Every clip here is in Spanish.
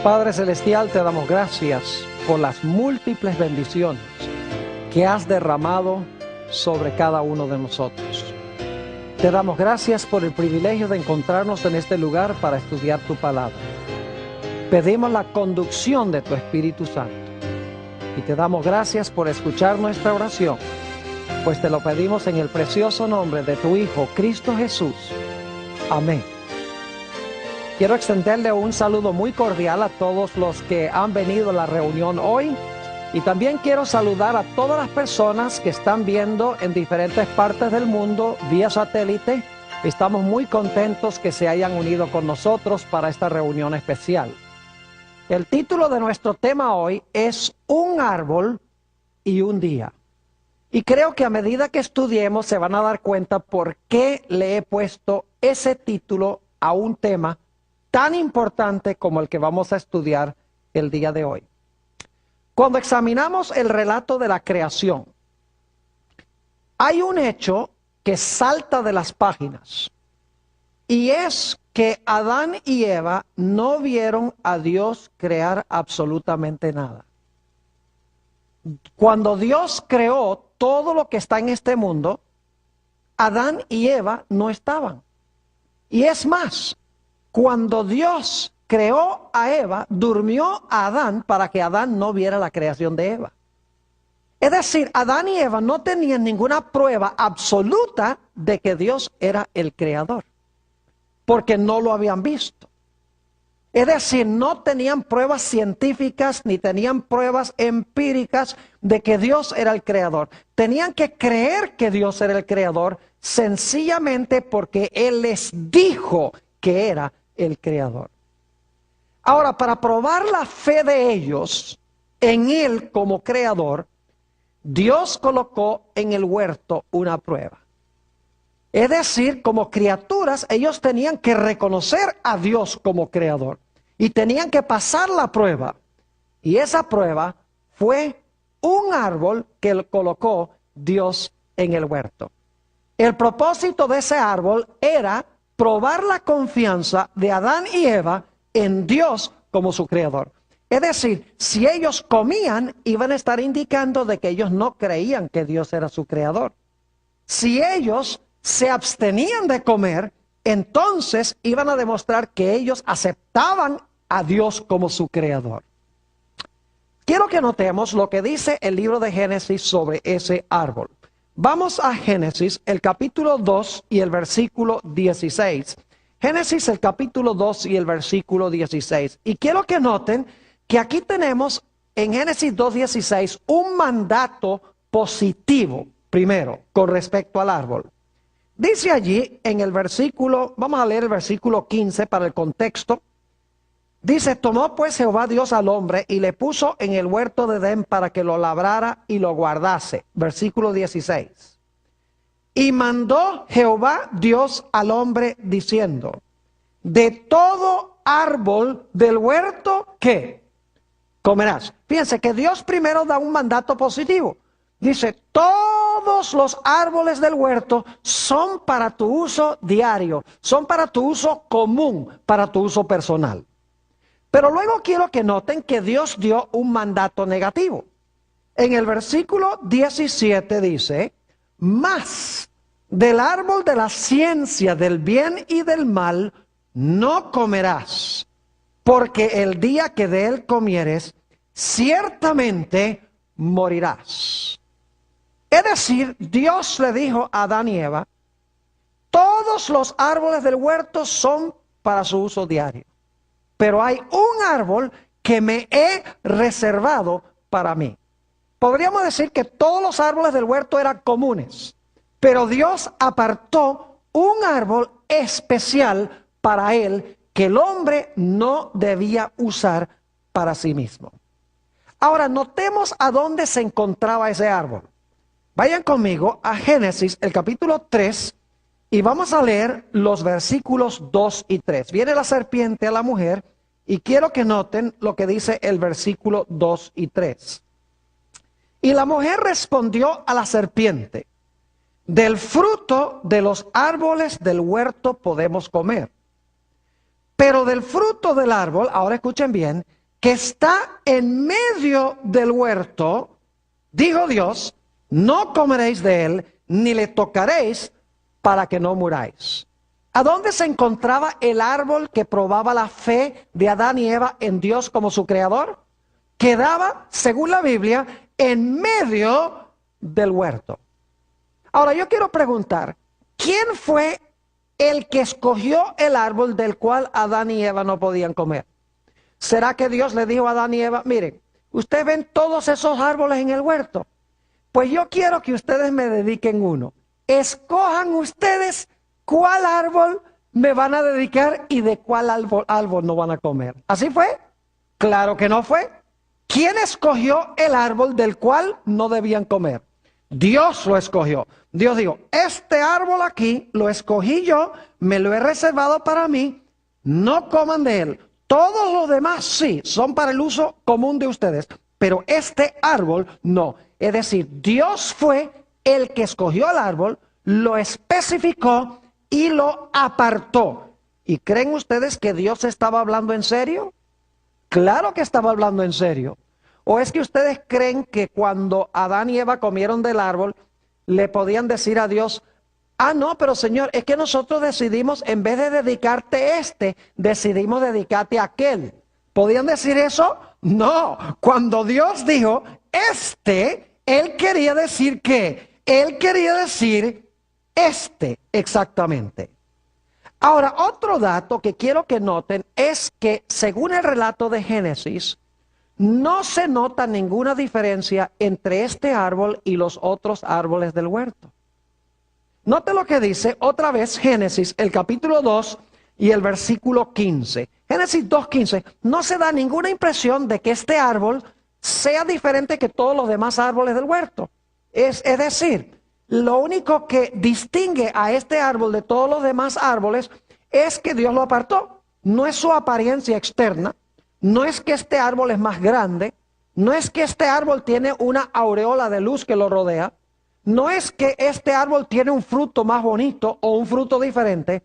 Padre Celestial, te damos gracias por las múltiples bendiciones que has derramado sobre cada uno de nosotros. Te damos gracias por el privilegio de encontrarnos en este lugar para estudiar tu palabra. Pedimos la conducción de tu Espíritu Santo y te damos gracias por escuchar nuestra oración, pues te lo pedimos en el precioso nombre de tu Hijo, Cristo Jesús. Amén. Quiero extenderle un saludo muy cordial a todos los que han venido a la reunión hoy y también quiero saludar a todas las personas que están viendo en diferentes partes del mundo vía satélite. Estamos muy contentos que se hayan unido con nosotros para esta reunión especial. El título de nuestro tema hoy es Un árbol y un día. Y creo que a medida que estudiemos se van a dar cuenta por qué le he puesto ese título a un tema tan importante como el que vamos a estudiar el día de hoy. Cuando examinamos el relato de la creación, hay un hecho que salta de las páginas, y es que Adán y Eva no vieron a Dios crear absolutamente nada. Cuando Dios creó todo lo que está en este mundo, Adán y Eva no estaban. Y es más, cuando Dios creó a Eva, durmió a Adán para que Adán no viera la creación de Eva. Es decir, Adán y Eva no tenían ninguna prueba absoluta de que Dios era el creador, porque no lo habían visto. Es decir, no tenían pruebas científicas ni tenían pruebas empíricas de que Dios era el creador. Tenían que creer que Dios era el creador sencillamente porque Él les dijo que era el creador. Ahora, para probar la fe de ellos en Él como creador, Dios colocó en el huerto una prueba. Es decir, como criaturas, ellos tenían que reconocer a Dios como creador y tenían que pasar la prueba. Y esa prueba fue un árbol que colocó Dios en el huerto. El propósito de ese árbol era probar la confianza de Adán y Eva en Dios como su creador. Es decir, si ellos comían, iban a estar indicando de que ellos no creían que Dios era su creador. Si ellos se abstenían de comer, entonces iban a demostrar que ellos aceptaban a Dios como su creador. Quiero que notemos lo que dice el libro de Génesis sobre ese árbol. Vamos a Génesis, el capítulo 2 y el versículo 16. Génesis, el capítulo 2 y el versículo 16. Y quiero que noten que aquí tenemos en Génesis 2:16 un mandato positivo, primero, con respecto al árbol. Dice allí en el versículo, vamos a leer el versículo 15 para el contexto. Dice, tomó pues Jehová Dios al hombre y le puso en el huerto de Edén para que lo labrara y lo guardase. Versículo 16. Y mandó Jehová Dios al hombre diciendo, de todo árbol del huerto, ¿qué? Comerás. Fíjense que Dios primero da un mandato positivo. Dice, todos los árboles del huerto son para tu uso diario, son para tu uso común, para tu uso personal. Pero luego quiero que noten que Dios dio un mandato negativo. En el versículo 17 dice, mas del árbol de la ciencia del bien y del mal no comerás, porque el día que de él comieres, ciertamente morirás. Es decir, Dios le dijo a Adán y Eva, todos los árboles del huerto son para su uso diario. Pero hay un árbol que me he reservado para mí. Podríamos decir que todos los árboles del huerto eran comunes, pero Dios apartó un árbol especial para él que el hombre no debía usar para sí mismo. Ahora, notemos a dónde se encontraba ese árbol. Vayan conmigo a Génesis, el capítulo 3, y vamos a leer los versículos 2 y 3. Viene la serpiente a la mujer y quiero que noten lo que dice el versículo 2 y 3. Y la mujer respondió a la serpiente, del fruto de los árboles del huerto podemos comer, Pero del fruto del árbol, ahora escuchen bien, que está en medio del huerto, dijo Dios, no comeréis de él, ni le tocaréis para que no muráis. ¿A dónde se encontraba el árbol que probaba la fe de Adán y Eva en Dios como su creador? Quedaba, según la Biblia, en medio del huerto. Ahora yo quiero preguntar, ¿quién fue el que escogió el árbol del cual Adán y Eva no podían comer? ¿Será que Dios le dijo a Adán y Eva, miren, ustedes ven todos esos árboles en el huerto? Pues yo quiero que ustedes me dediquen uno. Escojan ustedes cuál árbol me van a dedicar y de cuál árbol no van a comer. ¿Así fue? Claro que no fue. ¿Quién escogió el árbol del cual no debían comer? Dios lo escogió. Dios dijo, este árbol aquí lo escogí yo, me lo he reservado para mí, no coman de él. Todos los demás sí, son para el uso común de ustedes, pero este árbol no. Es decir, Dios fue el que escogió el árbol, lo especificó y lo apartó. ¿Y creen ustedes que Dios estaba hablando en serio? Claro que estaba hablando en serio. ¿O es que ustedes creen que cuando Adán y Eva comieron del árbol, le podían decir a Dios, ah, no, pero Señor, es que nosotros decidimos, en vez de dedicarte decidimos dedicarte a aquel? ¿Podían decir eso? No. Cuando Dios dijo, Él quería decir ¿qué? Él quería decir exactamente. Ahora, otro dato que quiero que noten es que, según el relato de Génesis, no se nota ninguna diferencia entre este árbol y los otros árboles del huerto. Note lo que dice otra vez Génesis, el capítulo 2 y el versículo 15. Génesis 2:15, no se da ninguna impresión de que este árbol sea diferente que todos los demás árboles del huerto. Es decir, lo único que distingue a este árbol de todos los demás árboles es que Dios lo apartó. No es su apariencia externa, no es que este árbol es más grande, no es que este árbol tiene una aureola de luz que lo rodea, no es que este árbol tiene un fruto más bonito o un fruto diferente.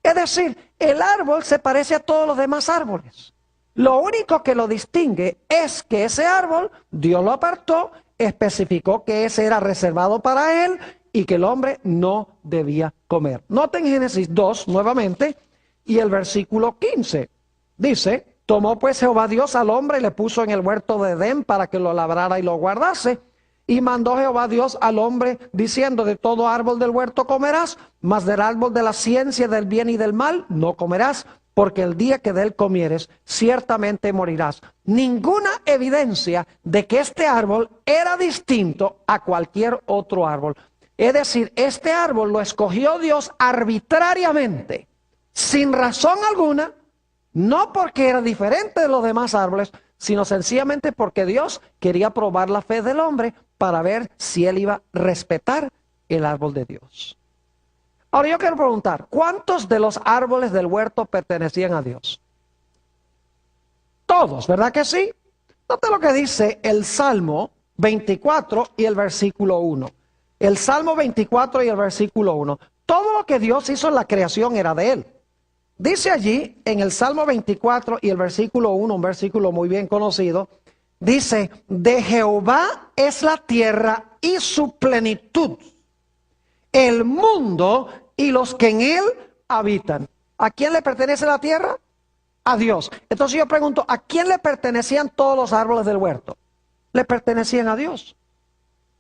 Es decir, el árbol se parece a todos los demás árboles. Lo único que lo distingue es que ese árbol, Dios lo apartó, especificó que ese era reservado para él y que el hombre no debía comer. Noten Génesis 2 nuevamente y el versículo 15. Dice, tomó pues Jehová Dios al hombre y le puso en el huerto de Edén para que lo labrara y lo guardase. Y mandó Jehová Dios al hombre diciendo, de todo árbol del huerto comerás, mas del árbol de la ciencia del bien y del mal no comerás, porque el día que de él comieres, ciertamente morirás. Ninguna evidencia de que este árbol era distinto a cualquier otro árbol. Es decir, este árbol lo escogió Dios arbitrariamente, sin razón alguna, no porque era diferente de los demás árboles, sino sencillamente porque Dios quería probar la fe del hombre para ver si él iba a respetar el árbol de Dios. Ahora yo quiero preguntar, ¿cuántos de los árboles del huerto pertenecían a Dios? Todos, ¿verdad que sí? Note lo que dice el Salmo 24 y el versículo 1. El Salmo 24 y el versículo 1. Todo lo que Dios hizo en la creación era de él. Dice allí en el Salmo 24 y el versículo 1, un versículo muy bien conocido, dice, de Jehová es la tierra y su plenitud, el mundo y los que en él habitan. ¿A quién le pertenece la tierra? A Dios. Entonces yo pregunto, ¿a quién le pertenecían todos los árboles del huerto? Le pertenecían a Dios.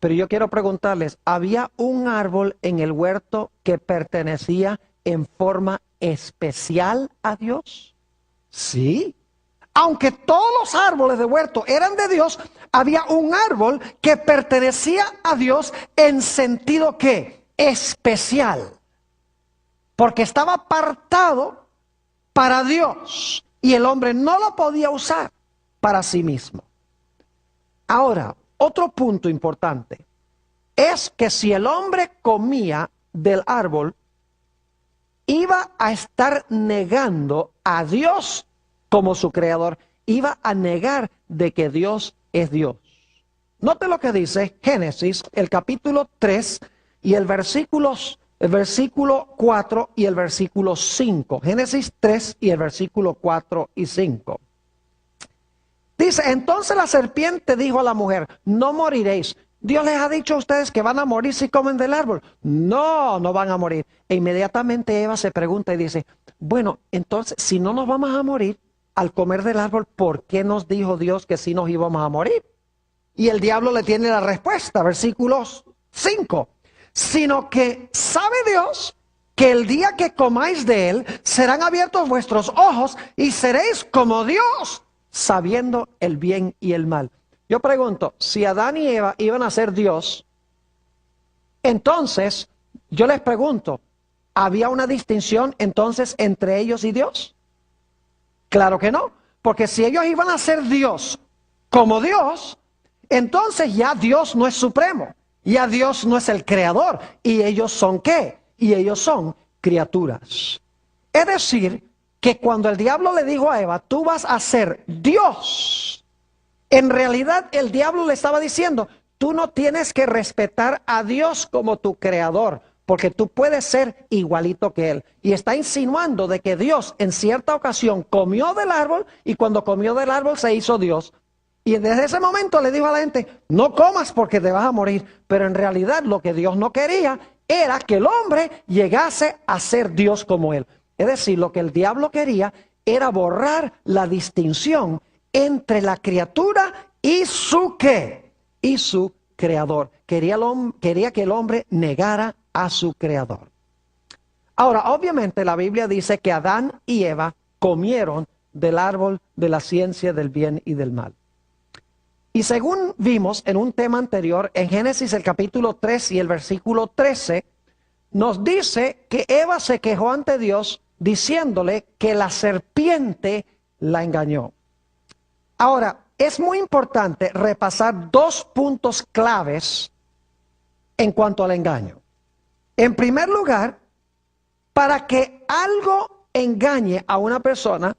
Pero yo quiero preguntarles, ¿había un árbol en el huerto que pertenecía en forma especial a Dios? Sí. Aunque todos los árboles de huerto eran de Dios, había un árbol que pertenecía a Dios en sentido que especial, porque estaba apartado para Dios y el hombre no lo podía usar para sí mismo. Ahora, otro punto importante es que si el hombre comía del árbol, iba a estar negando a Dios como su creador, iba a negar de que Dios es Dios. Note lo que dice Génesis, el capítulo 3 y el versículos el versículo 4 y el versículo 5. Génesis 3 y el versículo 4 y 5. Dice, entonces la serpiente dijo a la mujer, no moriréis. Dios les ha dicho a ustedes que van a morir si comen del árbol. No, no van a morir. E inmediatamente Eva se pregunta y dice, bueno, entonces si no nos vamos a morir al comer del árbol, ¿por qué nos dijo Dios que sí nos íbamos a morir? Y el diablo le tiene la respuesta, versículos 5. Sino que sabe Dios que el día que comáis de él, serán abiertos vuestros ojos y seréis como Dios, sabiendo el bien y el mal. Yo pregunto, si Adán y Eva iban a ser Dios, entonces yo les pregunto, ¿había una distinción entonces entre ellos y Dios? Claro que no, porque si ellos iban a ser Dios como Dios, entonces ya Dios no es supremo, ya Dios no es el creador, y ellos son ¿qué? Y ellos son criaturas. Es decir, que cuando el diablo le dijo a Eva, tú vas a ser Dios, en realidad el diablo le estaba diciendo, tú no tienes que respetar a Dios como tu creador, porque tú puedes ser igualito que él. Y está insinuando de que Dios en cierta ocasión comió del árbol, y cuando comió del árbol se hizo Dios. Y desde ese momento le dijo a la gente, no comas porque te vas a morir. Pero en realidad lo que Dios no quería era que el hombre llegase a ser Dios como él. Es decir, lo que el diablo quería era borrar la distinción entre la criatura y su ¿qué? Y su creador. Quería que el hombre negara a su creador. Ahora, obviamente la Biblia dice que Adán y Eva comieron del árbol de la ciencia del bien y del mal. Y según vimos en un tema anterior, en Génesis el capítulo 3 y el versículo 13, nos dice que Eva se quejó ante Dios diciéndole que la serpiente la engañó. Ahora, es muy importante repasar dos puntos claves en cuanto al engaño. En primer lugar, para que algo engañe a una persona,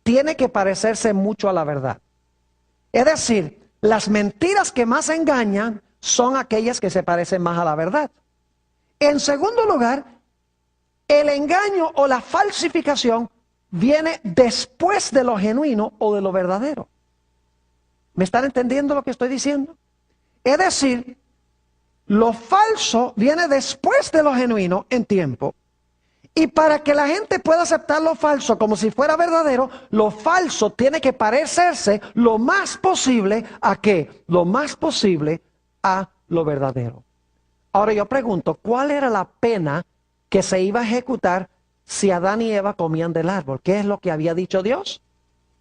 tiene que parecerse mucho a la verdad. Es decir, las mentiras que más engañan son aquellas que se parecen más a la verdad. En segundo lugar, el engaño o la falsificación viene después de lo genuino o de lo verdadero. ¿Me están entendiendo lo que estoy diciendo? Es decir, lo falso viene después de lo genuino en tiempo. Y para que la gente pueda aceptar lo falso como si fuera verdadero, lo falso tiene que parecerse lo más posible ¿a qué? Lo más posible a lo verdadero. Ahora yo pregunto, ¿cuál era la pena que se iba a ejecutar si Adán y Eva comían del árbol? ¿Qué es lo que había dicho Dios?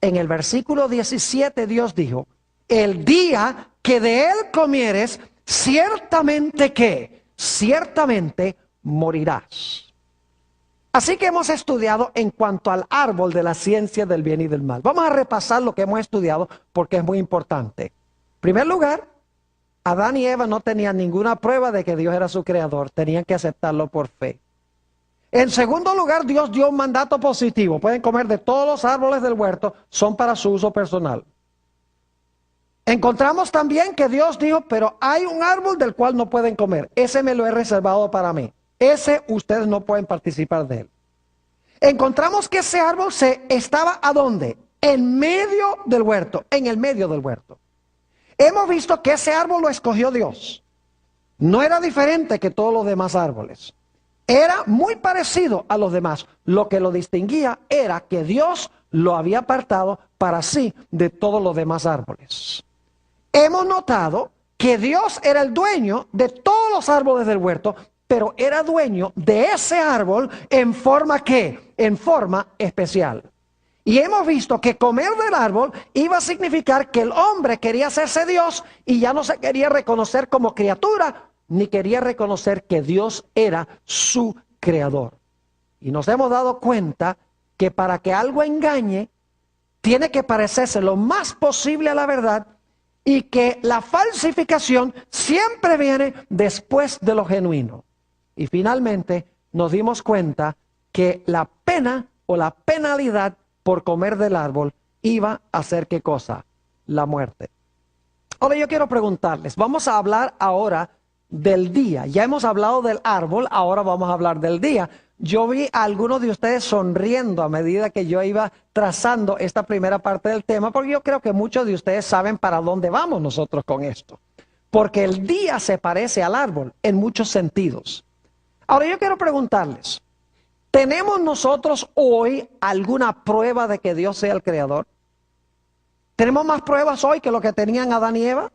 En el versículo 17 Dios dijo, el día que de él comieres, ciertamente que, ciertamente morirás. Así que hemos estudiado en cuanto al árbol de la ciencia del bien y del mal. Vamos a repasar lo que hemos estudiado porque es muy importante. En primer lugar, Adán y Eva no tenían ninguna prueba de que Dios era su creador. Tenían que aceptarlo por fe. En segundo lugar, Dios dio un mandato positivo. Pueden comer de todos los árboles del huerto, son para su uso personal. Encontramos también que Dios dijo, pero hay un árbol del cual no pueden comer. Ese me lo he reservado para mí. Ese ustedes no pueden participar de él. Encontramos que ese árbol estaba ¿a dónde? En medio del huerto, en el medio del huerto. Hemos visto que ese árbol lo escogió Dios. No era diferente que todos los demás árboles. Era muy parecido a los demás. Lo que lo distinguía era que Dios lo había apartado para sí de todos los demás árboles. Hemos notado que Dios era el dueño de todos los árboles del huerto, pero era dueño de ese árbol en forma ¿qué? En forma especial. Y hemos visto que comer del árbol iba a significar que el hombre quería hacerse Dios y ya no se quería reconocer como criatura, ni quería reconocer que Dios era su creador. Y nos hemos dado cuenta que para que algo engañe, tiene que parecerse lo más posible a la verdad y que la falsificación siempre viene después de lo genuino. Y finalmente nos dimos cuenta que la pena o la penalidad por comer del árbol iba a ser ¿qué cosa? La muerte. Ahora yo quiero preguntarles, vamos a hablar ahora del día. Ya hemos hablado del árbol, ahora vamos a hablar del día. Yo vi a algunos de ustedes sonriendo a medida que yo iba trazando esta primera parte del tema, porque yo creo que muchos de ustedes saben para dónde vamos nosotros con esto. Porque el día se parece al árbol en muchos sentidos. Ahora yo quiero preguntarles, ¿tenemos nosotros hoy alguna prueba de que Dios sea el creador? ¿Tenemos más pruebas hoy que lo que tenían Adán y Eva?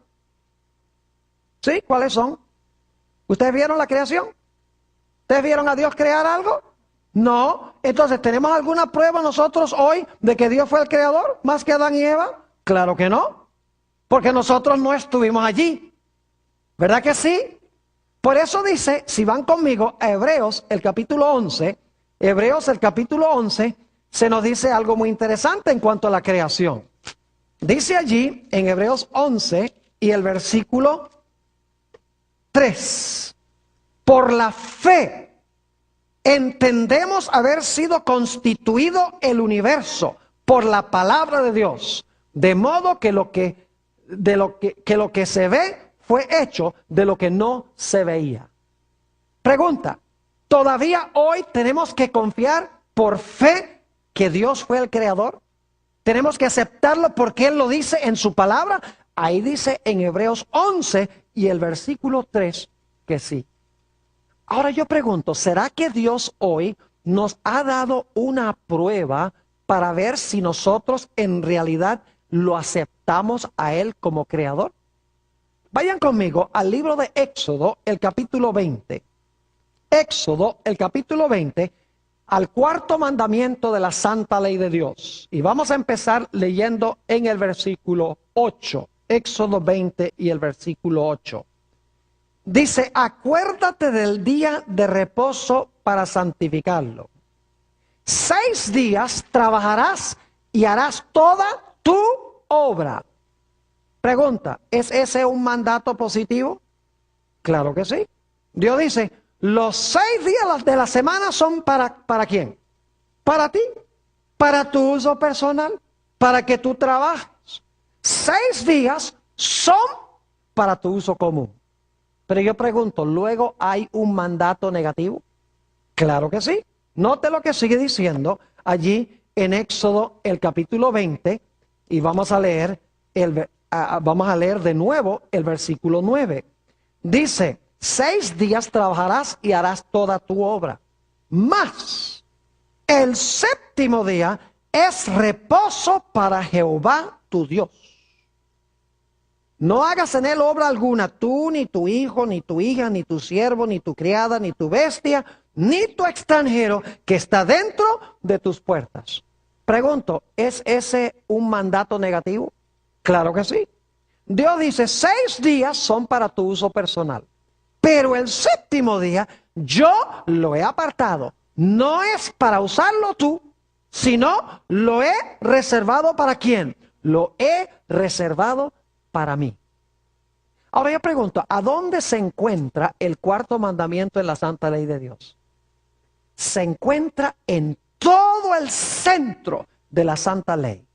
¿Sí? ¿Cuáles son? ¿Ustedes vieron la creación? ¿Ustedes vieron a Dios crear algo? No. Entonces, ¿tenemos alguna prueba nosotros hoy de que Dios fue el creador más que Adán y Eva? Claro que no. Porque nosotros no estuvimos allí. ¿Verdad que sí? Por eso dice, si van conmigo a Hebreos, el capítulo 11, Hebreos, el capítulo 11, se nos dice algo muy interesante en cuanto a la creación. Dice allí, en Hebreos 11 y el versículo 3, por la fe entendemos haber sido constituido el universo por la palabra de Dios, de modo que lo que se ve fue hecho de lo que no se veía. Pregunta, ¿todavía hoy tenemos que confiar por fe que Dios fue el creador? ¿Tenemos que aceptarlo porque Él lo dice en su palabra? Ahí dice en Hebreos 11 y el versículo 3 que sí. Ahora yo pregunto, ¿será que Dios hoy nos ha dado una prueba para ver si nosotros en realidad lo aceptamos a Él como creador? Vayan conmigo al libro de Éxodo, el capítulo 20. Éxodo, el capítulo 20, al cuarto mandamiento de la santa ley de Dios. Y vamos a empezar leyendo en el versículo 8. Éxodo 20 y el versículo 8. Dice, acuérdate del día de reposo para santificarlo. 6 días trabajarás y harás toda tu obra. Pregunta, ¿es ese un mandato positivo? Claro que sí. Dios dice, los 6 días de la semana son ¿para quién? Para ti, para tu uso personal, para que tú trabajes. 6 días son para tu uso común. Pero yo pregunto, ¿luego hay un mandato negativo? Claro que sí. Note lo que sigue diciendo allí en Éxodo el capítulo 20 y vamos a leer de nuevo el versículo 9. Dice, 6 días trabajarás y harás toda tu obra. Mas el séptimo día es reposo para Jehová tu Dios. No hagas en él obra alguna, tú, ni tu hijo, ni tu hija, ni tu siervo, ni tu criada, ni tu bestia, ni tu extranjero que está dentro de tus puertas. Pregunto, ¿es ese un mandato negativo? Claro que sí. Dios dice, 6 días son para tu uso personal, pero el séptimo día yo lo he apartado. No es para usarlo tú, sino lo he reservado ¿para quién? Lo he reservado para mí. Ahora yo pregunto, ¿a dónde se encuentra el cuarto mandamiento en la santa ley de Dios? Se encuentra en todo el centro de la santa ley.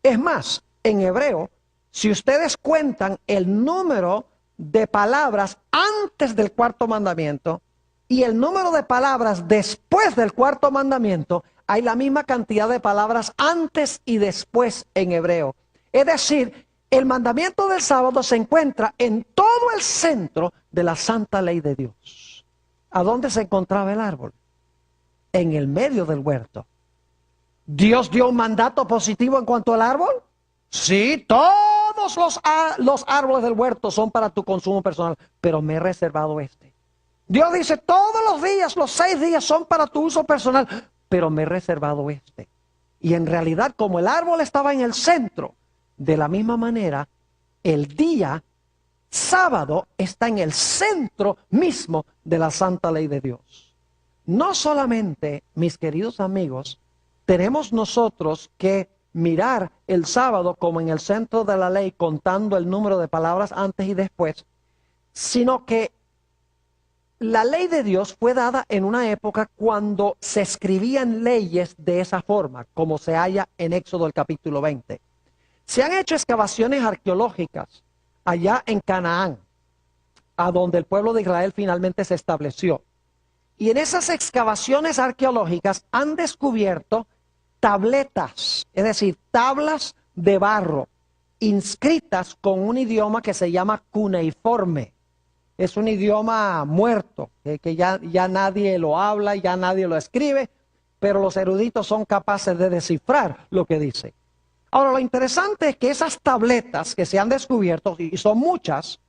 Es más, en hebreo, si ustedes cuentan el número de palabras antes del cuarto mandamiento y el número de palabras después del cuarto mandamiento, hay la misma cantidad de palabras antes y después en hebreo. Es decir, el mandamiento del sábado se encuentra en todo el centro de la santa ley de Dios. ¿A dónde se encontraba el árbol? En el medio del huerto. ¿Dios dio un mandato positivo en cuanto al árbol? Sí, todos los árboles del huerto son para tu consumo personal, pero me he reservado este. Dios dice, todos los días, los 6 días son para tu uso personal, pero me he reservado este. Y en realidad, como el árbol estaba en el centro, de la misma manera, el día sábado está en el centro mismo de la santa ley de Dios. No solamente, mis queridos amigos, tenemos nosotros que mirar el sábado como en el centro de la ley, contando el número de palabras antes y después, sino que la ley de Dios fue dada en una época cuando se escribían leyes de esa forma, como se halla en Éxodo el capítulo 20. Se han hecho excavaciones arqueológicas allá en Canaán. a donde el pueblo de Israel finalmente se estableció. Y en esas excavaciones arqueológicas han descubierto tabletas, es decir, tablas de barro, inscritas con un idioma que se llama cuneiforme. Es un idioma muerto, que ya nadie lo habla, ya nadie lo escribe, pero los eruditos son capaces de descifrar lo que dice. Ahora, lo interesante es que esas tabletas que se han descubierto, y son muchas,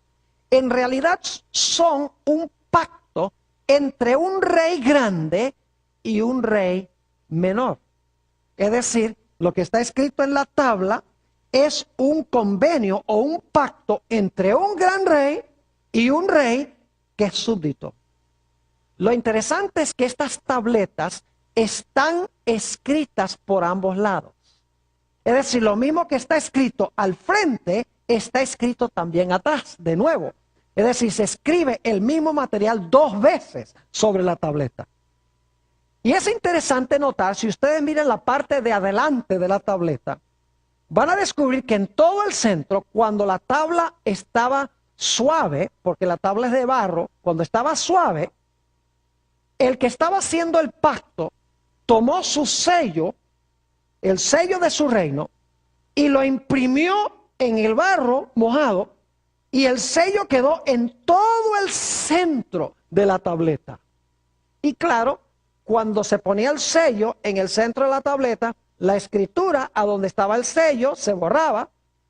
en realidad son un pacto entre un rey grande y un rey menor. Es decir, lo que está escrito en la tabla es un convenio o un pacto entre un gran rey y un rey que es súbdito. Lo interesante es que estas tabletas están escritas por ambos lados. Es decir, lo mismo que está escrito al frente, está escrito también atrás, de nuevo. Es decir, se escribe el mismo material 2 veces sobre la tableta. Y es interesante notar, si ustedes miran la parte de adelante de la tableta, van a descubrir que en todo el centro, cuando la tabla estaba suave, porque la tabla es de barro, cuando estaba suave, el que estaba haciendo el pacto tomó su sello, el sello de su reino, y lo imprimió en el barro mojado, y el sello quedó en todo el centro de la tableta. Y claro, cuando se ponía el sello en el centro de la tableta, la escritura a donde estaba el sello se borraba,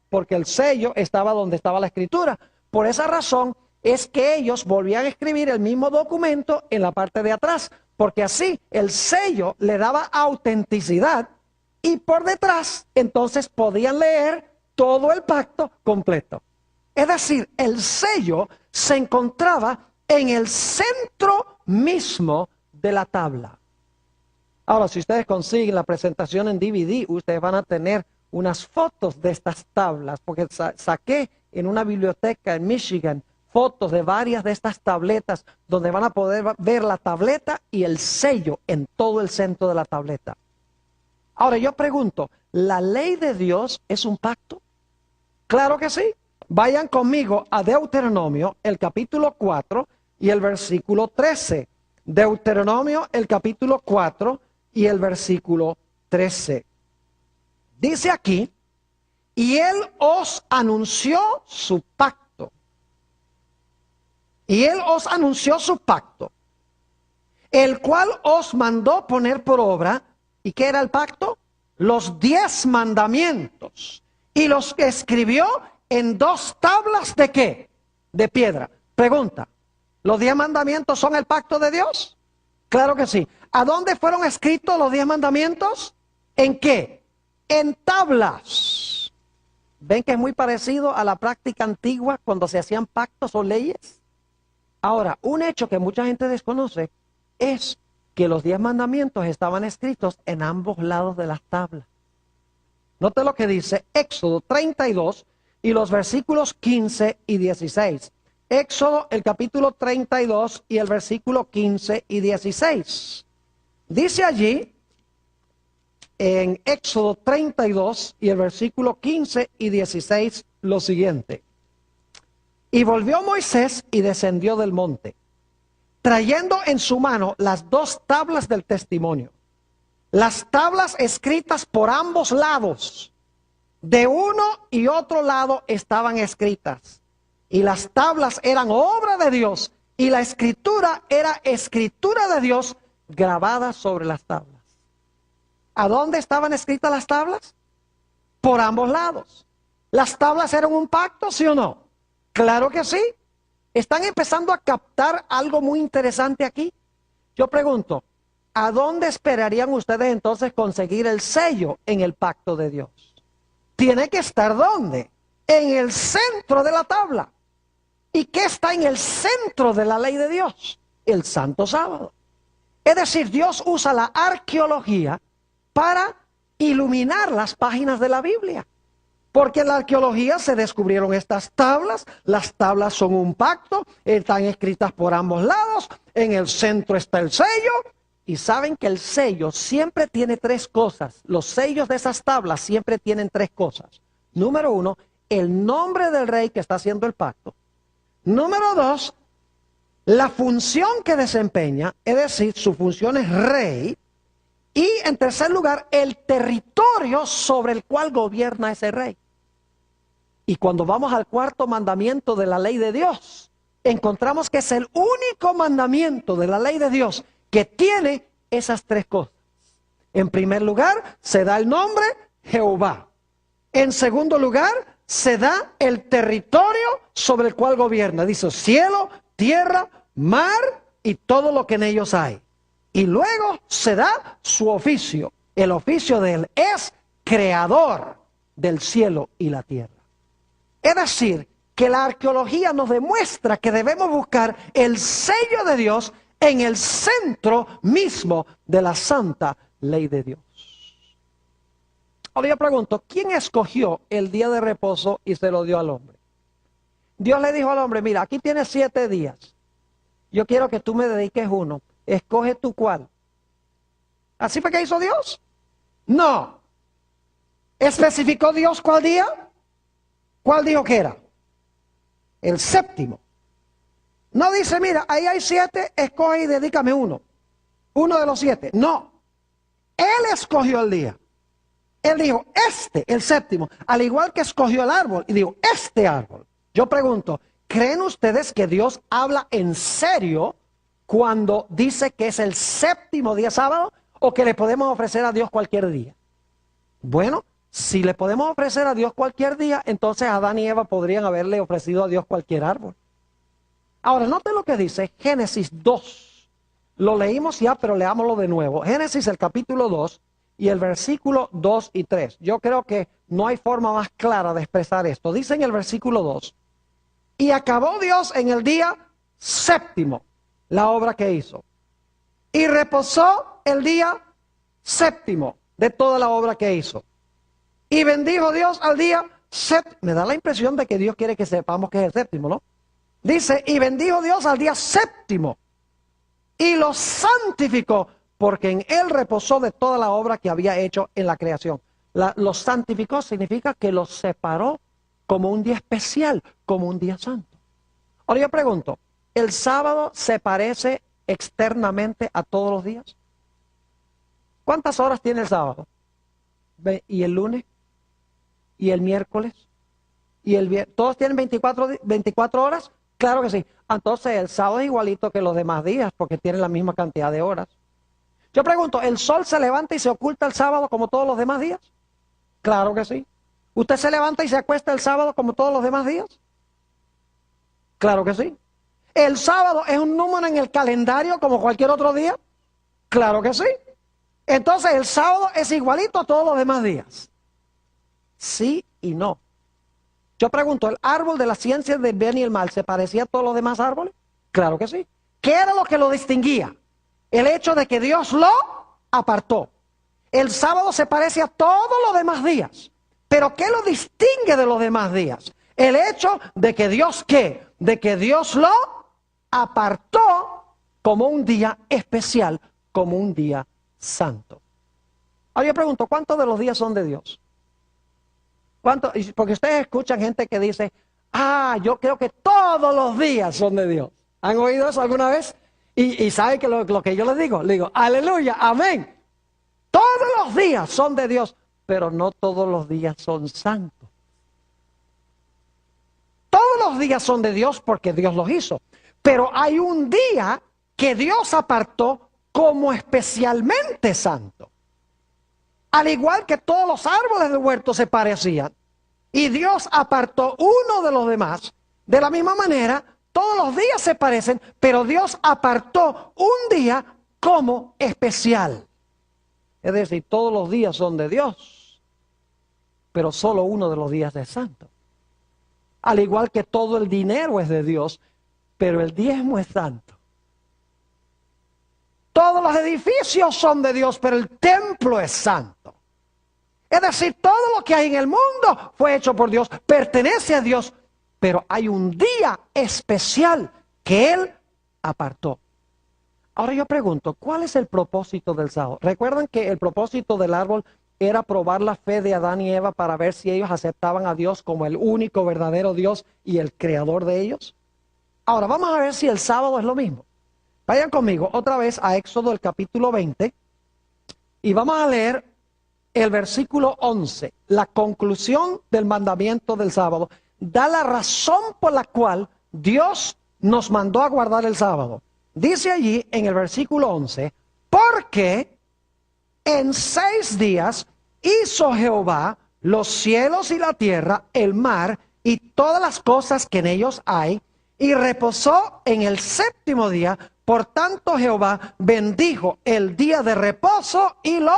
porque el sello estaba donde estaba la escritura. Por esa razón es que ellos volvían a escribir el mismo documento en la parte de atrás, porque así el sello le daba autenticidad y por detrás entonces podían leer todo el pacto completo. Es decir, el sello se encontraba en el centro mismo de la tabla. Ahora, si ustedes consiguen la presentación en DVD, ustedes van a tener unas fotos de estas tablas, porque saqué en una biblioteca en Michigan fotos de varias de estas tabletas, donde van a poder ver la tableta y el sello en todo el centro de la tableta. Ahora, yo pregunto, ¿la ley de Dios es un pacto? Claro que sí. Vayan conmigo a Deuteronomio, el capítulo 4 y el versículo 13. Deuteronomio, el capítulo 4 y el versículo 13. Dice aquí, y él os anunció su pacto. Y él os anunció su pacto, el cual os mandó poner por obra. ¿Y qué era el pacto? Los 10 mandamientos. Y los que escribió en 2 tablas de ¿qué? De piedra. Pregunta, ¿los 10 mandamientos son el pacto de Dios? Claro que sí. ¿A dónde fueron escritos los 10 mandamientos? ¿En qué? En tablas. ¿Ven que es muy parecido a la práctica antigua cuando se hacían pactos o leyes? Ahora, un hecho que mucha gente desconoce es que los 10 mandamientos estaban escritos en ambos lados de las tablas. Note lo que dice Éxodo 32 y los versículos 15 y 16. Éxodo, el capítulo 32 y el versículo 15 y 16. Dice allí, en Éxodo 32 y el versículo 15 y 16, lo siguiente. Y volvió Moisés y descendió del monte, trayendo en su mano las 2 tablas del testimonio. Las tablas escritas por ambos lados, de uno y otro lado estaban escritas. Y las tablas eran obra de Dios, y la escritura era escritura de Dios grabada sobre las tablas. ¿A dónde estaban escritas las tablas? Por ambos lados. ¿Las tablas eran un pacto, sí o no? Claro que sí. Están empezando a captar algo muy interesante aquí. Yo pregunto, ¿a dónde esperarían ustedes entonces conseguir el sello en el pacto de Dios? Tiene que estar ¿dónde? En el centro de la tabla. ¿Y qué está en el centro de la ley de Dios? El Santo Sábado. Es decir, Dios usa la arqueología para iluminar las páginas de la Biblia. Porque en la arqueología se descubrieron estas tablas. Las tablas son un pacto, están escritas por ambos lados. En el centro está el sello. Y saben que el sello siempre tiene 3 cosas. Los sellos de esas tablas siempre tienen 3 cosas. Número 1, el nombre del rey que está haciendo el pacto. Número 2, la función que desempeña, es decir, su función es rey. Y en tercer lugar, el territorio sobre el cual gobierna ese rey. Y cuando vamos al cuarto mandamiento de la ley de Dios, encontramos que es el único mandamiento de la ley de Dios que tiene esas tres cosas. En primer lugar, se da el nombre Jehová. En segundo lugar, se da el territorio sobre el cual gobierna. Dice cielo, tierra, mar y todo lo que en ellos hay. Y luego se da su oficio. El oficio de él es creador del cielo y la tierra. Es decir, que la arqueología nos demuestra que debemos buscar el sello de Dios en el centro mismo de la santa ley de Dios. Ahora yo pregunto, ¿quién escogió el día de reposo y se lo dio al hombre? Dios le dijo al hombre, mira, aquí tienes 7 días. Yo quiero que tú me dediques uno. Escoge tú cuál. ¿Así fue que hizo Dios? No. ¿Especificó Dios cuál día? ¿Cuál dijo que era? El séptimo. No dice, mira, ahí hay 7, escoge y dedícame uno. Uno de los 7. No. Él escogió el día. Él dijo, el séptimo, al igual que escogió el árbol, y dijo, este árbol. Yo pregunto, ¿creen ustedes que Dios habla en serio cuando dice que es el séptimo día sábado, o que le podemos ofrecer a Dios cualquier día? Bueno, si le podemos ofrecer a Dios cualquier día, entonces Adán y Eva podrían haberle ofrecido a Dios cualquier árbol. Ahora, note lo que dice Génesis 2. Lo leímos ya, pero leámoslo de nuevo. Génesis, el capítulo 2. Y el versículo 2 y 3. Yo creo que no hay forma más clara de expresar esto. Dice en el versículo 2. Y acabó Dios en el día séptimo la obra que hizo. Y reposó el día séptimo de toda la obra que hizo. Y bendijo Dios al día séptimo. Me da la impresión de que Dios quiere que sepamos que es el séptimo, ¿no? Dice, y bendijo Dios al día séptimo. Y lo santificó, porque en él reposó de toda la obra que había hecho en la creación. Lo santificó significa que lo separó como un día especial, como un día santo. Ahora yo pregunto, ¿el sábado se parece externamente a todos los días? ¿Cuántas horas tiene el sábado? ¿Y el lunes? ¿Y el miércoles? ¿Y el viernes? ¿Todos tienen 24 horas? Claro que sí. Entonces el sábado es igualito que los demás días, porque tienen la misma cantidad de horas. Yo pregunto, ¿el sol se levanta y se oculta el sábado como todos los demás días? Claro que sí. ¿Usted se levanta y se acuesta el sábado como todos los demás días? Claro que sí. ¿El sábado es un número en el calendario como cualquier otro día? Claro que sí. Entonces el sábado es igualito a todos los demás días. Sí y no. Yo pregunto, ¿el árbol de la ciencia del bien y el mal se parecía a todos los demás árboles? Claro que sí. ¿Qué era lo que lo distinguía? El hecho de que Dios lo apartó. El sábado se parece a todos los demás días. ¿Pero qué lo distingue de los demás días? El hecho de que Dios, ¿qué? De que Dios lo apartó como un día especial, como un día santo. Ahora yo pregunto, ¿cuántos de los días son de Dios? ¿Cuántos? Porque ustedes escuchan gente que dice, yo creo que todos los días son de Dios. ¿Han oído eso alguna vez? Y ¿saben que lo que yo les digo? Le digo, aleluya, amén. Todos los días son de Dios, pero no todos los días son santos. Todos los días son de Dios porque Dios los hizo. Pero hay un día que Dios apartó como especialmente santo. Al igual que todos los árboles del huerto se parecían. Y Dios apartó uno de los demás. De la misma manera, todos los días se parecen, pero Dios apartó un día como especial. Es decir, todos los días son de Dios, pero solo uno de los días es santo. Al igual que todo el dinero es de Dios, pero el diezmo es santo. Todos los edificios son de Dios, pero el templo es santo. Es decir, todo lo que hay en el mundo fue hecho por Dios, pertenece a Dios, pero hay un día especial que Él apartó. Ahora yo pregunto, ¿cuál es el propósito del sábado? ¿Recuerdan que el propósito del árbol era probar la fe de Adán y Eva para ver si ellos aceptaban a Dios como el único verdadero Dios y el creador de ellos? Ahora vamos a ver si el sábado es lo mismo. Vayan conmigo otra vez a Éxodo el capítulo 20 y vamos a leer el versículo 11. La conclusión del mandamiento del sábado da la razón por la cual Dios nos mandó a guardar el sábado. Dice allí en el versículo 11, porque en 6 días hizo Jehová los cielos y la tierra, el mar y todas las cosas que en ellos hay, y reposó en el 7º día. Por tanto Jehová bendijo el día de reposo y lo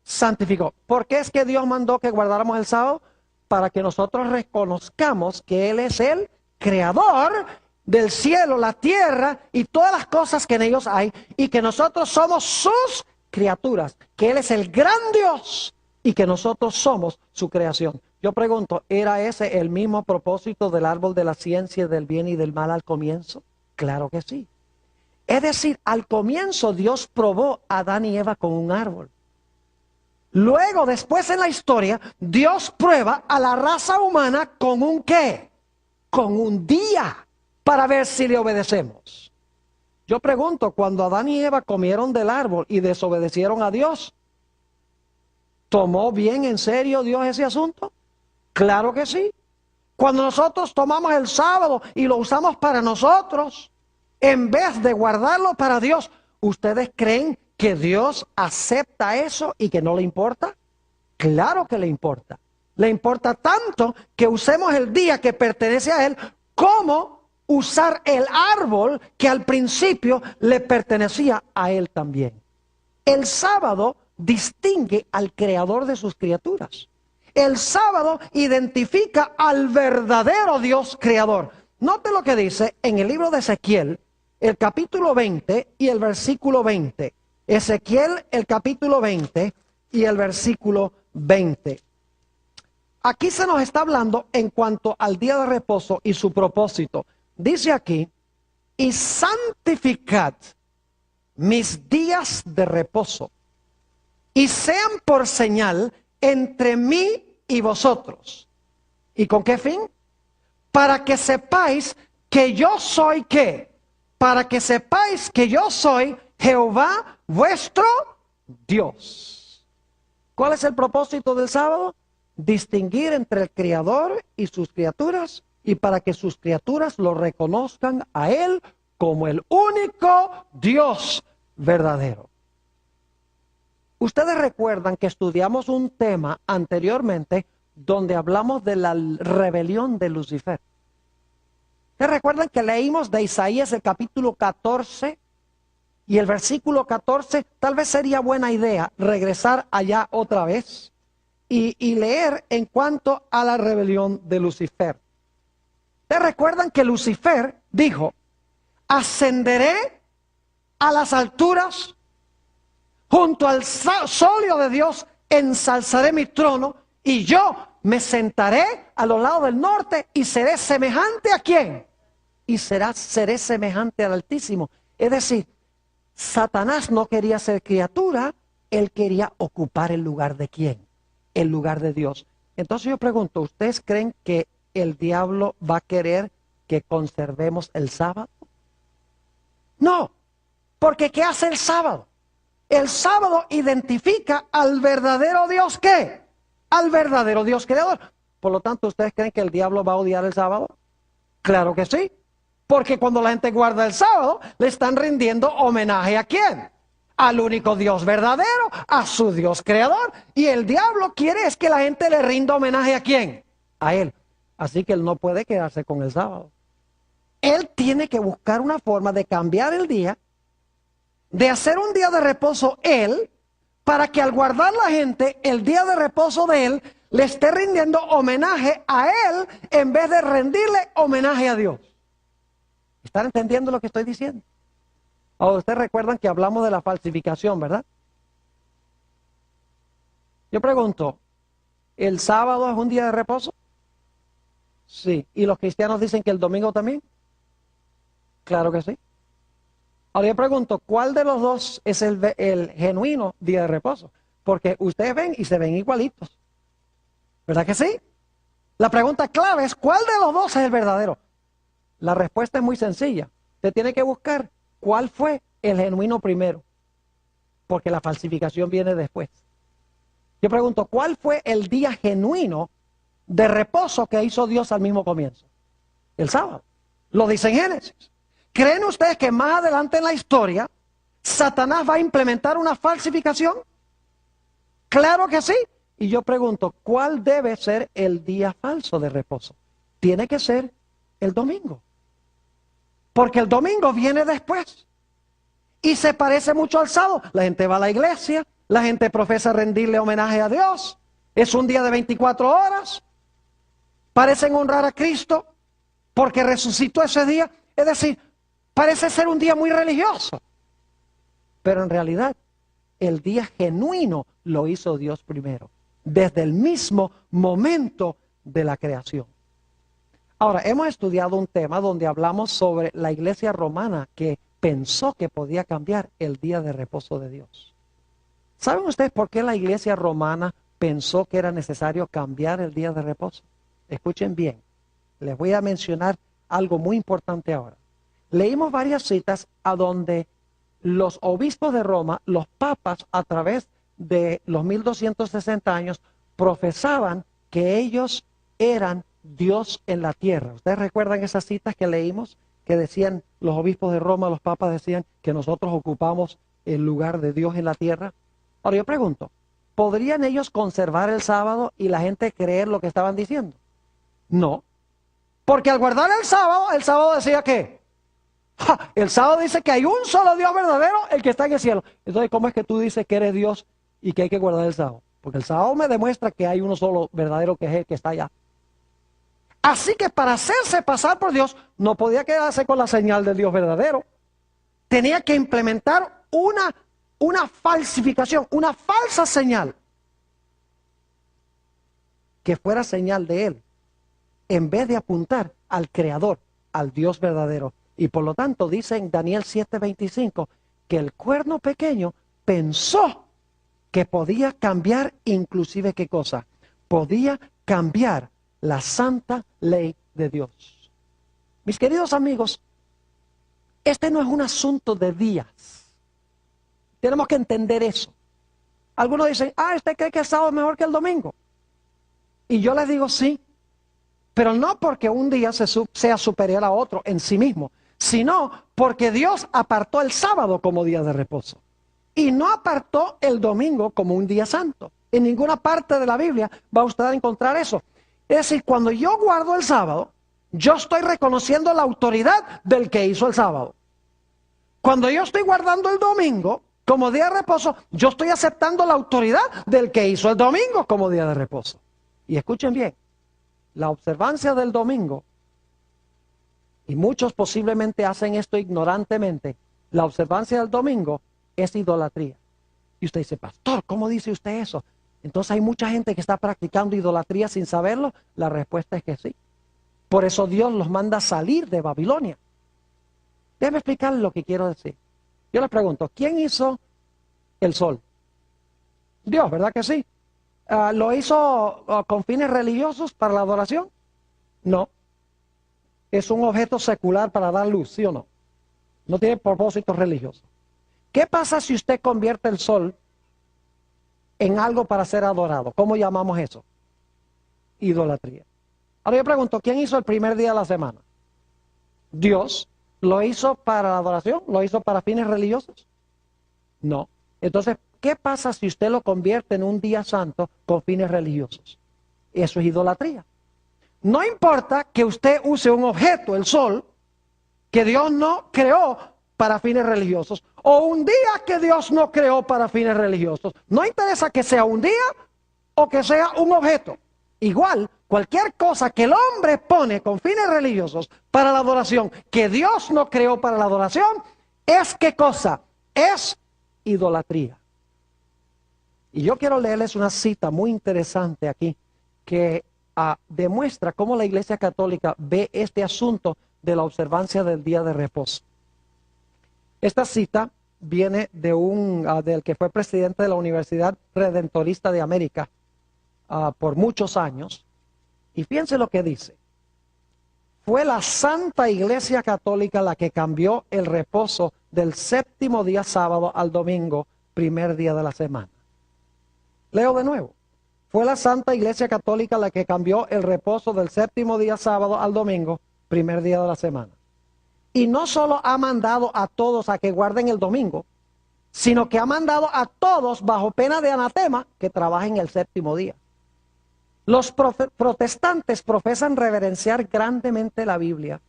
santificó. ¿Por qué es que Dios mandó que guardáramos el sábado? Para que nosotros reconozcamos que Él es el creador del cielo, la tierra y todas las cosas que en ellos hay, y que nosotros somos sus criaturas, que Él es el gran Dios y que nosotros somos su creación. Yo pregunto, ¿era ese el mismo propósito del árbol de la ciencia del bien y del mal al comienzo? Claro que sí. Es decir, al comienzo Dios probó a Adán y Eva con un árbol. Luego, después en la historia, Dios prueba a la raza humana con un ¿qué? Con un día, para ver si le obedecemos. Yo pregunto, cuando Adán y Eva comieron del árbol y desobedecieron a Dios, ¿tomó bien en serio Dios ese asunto? Claro que sí. Cuando nosotros tomamos el sábado y lo usamos para nosotros, en vez de guardarlo para Dios, ¿ustedes creen que Dios acepta eso y que no le importa? Claro que le importa. Le importa tanto que usemos el día que pertenece a Él como usar el árbol que al principio le pertenecía a Él también. El sábado distingue al creador de sus criaturas. El sábado identifica al verdadero Dios creador. Note lo que dice en el libro de Ezequiel, el capítulo 20 y el versículo 20. Ezequiel, el capítulo 20 y el versículo 20. Aquí se nos está hablando en cuanto al día de reposo y su propósito. Dice aquí, y santificad mis días de reposo, y sean por señal entre mí y vosotros. ¿Y con qué fin? Para que sepáis que yo soy ¿qué? Para que sepáis que yo soy Jehová vuestro Dios. ¿Cuál es el propósito del sábado? Distinguir entre el Creador y sus criaturas, y para que sus criaturas lo reconozcan a Él como el único Dios verdadero. Ustedes recuerdan que estudiamos un tema anteriormente donde hablamos de la rebelión de Lucifer. ¿Ustedes recuerdan que leímos de Isaías el capítulo 14 y el versículo 14? Tal vez sería buena idea regresar allá otra vez y leer en cuanto a la rebelión de Lucifer. ¿Ustedes recuerdan que Lucifer dijo, ascenderé a las alturas, junto al solio de Dios ensalzaré mi trono, y yo me sentaré a los lados del norte y seré semejante ¿a quién? Y seré semejante al Altísimo. Es decir, Satanás no quería ser criatura, él quería ocupar el lugar de ¿quién? El lugar de Dios. Entonces yo pregunto, ¿ustedes creen que el diablo va a querer que conservemos el sábado? No, porque ¿qué hace el sábado? El sábado identifica al verdadero Dios ¿qué? Al verdadero Dios creador. Por lo tanto, ¿ustedes creen que el diablo va a odiar el sábado? Claro que sí. Porque cuando la gente guarda el sábado, le están rindiendo homenaje ¿a quién? Al único Dios verdadero, a su Dios creador. Y el diablo quiere es que la gente le rinda homenaje ¿a quién? A Él. Así que Él no puede quedarse con el sábado. Él tiene que buscar una forma de cambiar el día, de hacer un día de reposo Él, para que al guardar la gente el día de reposo de Él, le esté rindiendo homenaje a Él en vez de rendirle homenaje a Dios. ¿Están entendiendo lo que estoy diciendo? Ahora, ustedes recuerdan que hablamos de la falsificación, ¿verdad? Yo pregunto, ¿el sábado es un día de reposo? Sí. ¿Y los cristianos dicen que el domingo también? Claro que sí. Ahora yo pregunto, ¿cuál de los dos es el genuino día de reposo? Porque ustedes ven y se ven igualitos. ¿Verdad que sí? La pregunta clave es, ¿cuál de los dos es el verdadero? La respuesta es muy sencilla. Usted tiene que buscar cuál fue el genuino primero, porque la falsificación viene después. Yo pregunto, ¿cuál fue el día genuino de reposo que hizo Dios al mismo comienzo? El sábado. Lo dice en Génesis. ¿Creen ustedes que más adelante en la historia Satanás va a implementar una falsificación? Claro que sí. Y yo pregunto, ¿cuál debe ser el día falso de reposo? Tiene que ser el domingo. Porque el domingo viene después. Y se parece mucho al sábado. La gente va a la iglesia, la gente profesa rendirle homenaje a Dios. Es un día de 24 horas. Parecen honrar a Cristo porque resucitó ese día. Es decir, parece ser un día muy religioso. Pero en realidad, el día genuino lo hizo Dios primero, desde el mismo momento de la creación. Ahora, hemos estudiado un tema donde hablamos sobre la iglesia romana que pensó que podía cambiar el día de reposo de Dios. ¿Saben ustedes por qué la iglesia romana pensó que era necesario cambiar el día de reposo? Escuchen bien, les voy a mencionar algo muy importante ahora. Leímos varias citas a donde los obispos de Roma, los papas, a través de los 1260 años, profesaban que ellos eran Dios en la tierra. ¿Ustedes recuerdan esas citas que leímos? Que decían los obispos de Roma, los papas decían que nosotros ocupamos el lugar de Dios en la tierra. Ahora yo pregunto, ¿podrían ellos conservar el sábado y la gente creer lo que estaban diciendo? No. Porque al guardar el sábado decía que el sábado dice que hay un solo Dios verdadero, el que está en el cielo. Entonces, ¿cómo es que tú dices que eres Dios y que hay que guardar el sábado? Porque el sábado me demuestra que hay uno solo verdadero, que es el que está allá. Así que para hacerse pasar por Dios, no podía quedarse con la señal del Dios verdadero. Tenía que implementar una falsificación, una falsa señal, que fuera señal de Él, en vez de apuntar al Creador, al Dios verdadero. Y por lo tanto dice en Daniel 7:25 que el cuerno pequeño pensó que podía cambiar inclusive ¿qué cosa? Podía cambiar la santa ley de Dios. Mis queridos amigos, este no es un asunto de días. Tenemos que entender eso. Algunos dicen, ¿usted cree que el sábado es mejor que el domingo? Y yo les digo sí, pero no porque un día sea superior a otro en sí mismo, sino porque Dios apartó el sábado como día de reposo y no apartó el domingo como un día santo. En ninguna parte de la Biblia va usted a encontrar eso. Es decir, cuando yo guardo el sábado, yo estoy reconociendo la autoridad del que hizo el sábado. Cuando yo estoy guardando el domingo como día de reposo, yo estoy aceptando la autoridad del que hizo el domingo como día de reposo. Y escuchen bien, la observancia del domingo, y muchos posiblemente hacen esto ignorantemente, la observancia del domingo es idolatría. Y usted dice, pastor, ¿cómo dice usted eso? Entonces hay mucha gente que está practicando idolatría sin saberlo. La respuesta es que sí. Por eso Dios los manda a salir de Babilonia. Déjeme explicarles lo que quiero decir. Yo les pregunto, ¿quién hizo el sol? Dios, ¿verdad que sí? ¿Lo hizo con fines religiosos para la adoración? No. Es un objeto secular para dar luz, ¿sí o no? No tiene propósito religioso. ¿Qué pasa si usted convierte el sol en algo para ser adorado? ¿Cómo llamamos eso? Idolatría. Ahora yo pregunto, ¿quién hizo el primer día de la semana? Dios. ¿Lo hizo para la adoración? ¿Lo hizo para fines religiosos? No. Entonces, ¿qué pasa si usted lo convierte en un día santo con fines religiosos? Eso es idolatría. No importa que usted use un objeto, el sol, que Dios no creó para fines religiosos, o un día que Dios no creó para fines religiosos. No interesa que sea un día o que sea un objeto. Igual, cualquier cosa que el hombre pone con fines religiosos para la adoración, que Dios no creó para la adoración, es ¿qué cosa? Es idolatría. Y yo quiero leerles una cita muy interesante aquí, que demuestra cómo la Iglesia Católica ve este asunto de la observancia del día de reposo. Esta cita viene de del que fue presidente de la Universidad Redentorista de América por muchos años. Y fíjense lo que dice. fue la Santa Iglesia Católica la que cambió el reposo del séptimo día sábado al domingo, primer día de la semana. Leo de nuevo. Fue la Santa Iglesia Católica la que cambió el reposo del séptimo día sábado al domingo, primer día de la semana. Y no solo ha mandado a todos a que guarden el domingo, sino que ha mandado a todos bajo pena de anatema que trabajen el séptimo día. Los protestantes profesan reverenciar grandemente la Biblia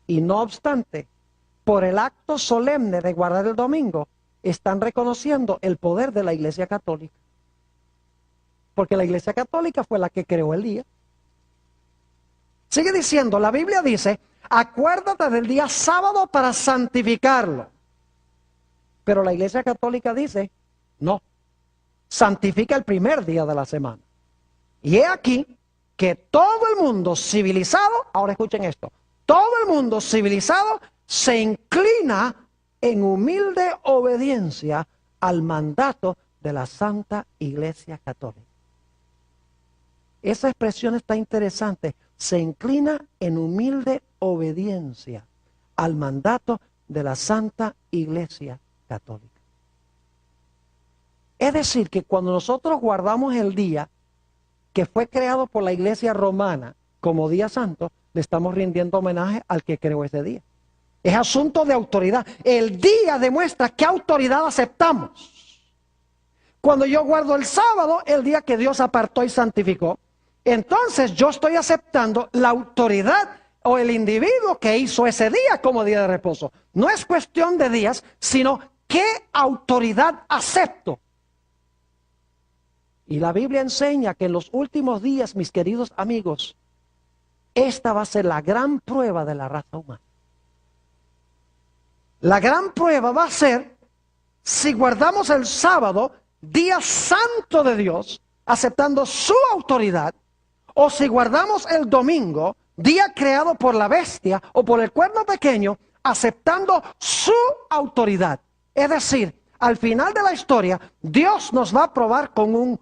y no obstante, por el acto solemne de guardar el domingo, están reconociendo el poder de la Iglesia Católica. Porque la Iglesia Católica fue la que creó el día. Sigue diciendo, la Biblia dice, acuérdate del día sábado para santificarlo. Pero la Iglesia Católica dice, no, santifica el primer día de la semana. Y he aquí que todo el mundo civilizado, ahora escuchen esto, todo el mundo civilizado se inclina en humilde obediencia al mandato de la Santa Iglesia Católica. Esa expresión está interesante, se inclina en humilde obediencia al mandato de la Santa Iglesia Católica. Es decir, que cuando nosotros guardamos el día que fue creado por la Iglesia Romana como día santo, le estamos rindiendo homenaje al que creó ese día. Es asunto de autoridad. El día demuestra qué autoridad aceptamos. Cuando yo guardo el sábado, el día que Dios apartó y santificó, entonces yo estoy aceptando la autoridad o el individuo que hizo ese día como día de reposo. No es cuestión de días, sino qué autoridad acepto. Y la Biblia enseña que en los últimos días, mis queridos amigos, esta va a ser la gran prueba de la raza humana. La gran prueba va a ser si guardamos el sábado, día santo de Dios, aceptando su autoridad, o si guardamos el domingo, día creado por la bestia o por el cuerno pequeño, aceptando su autoridad. Es decir, al final de la historia, Dios nos va a probar con un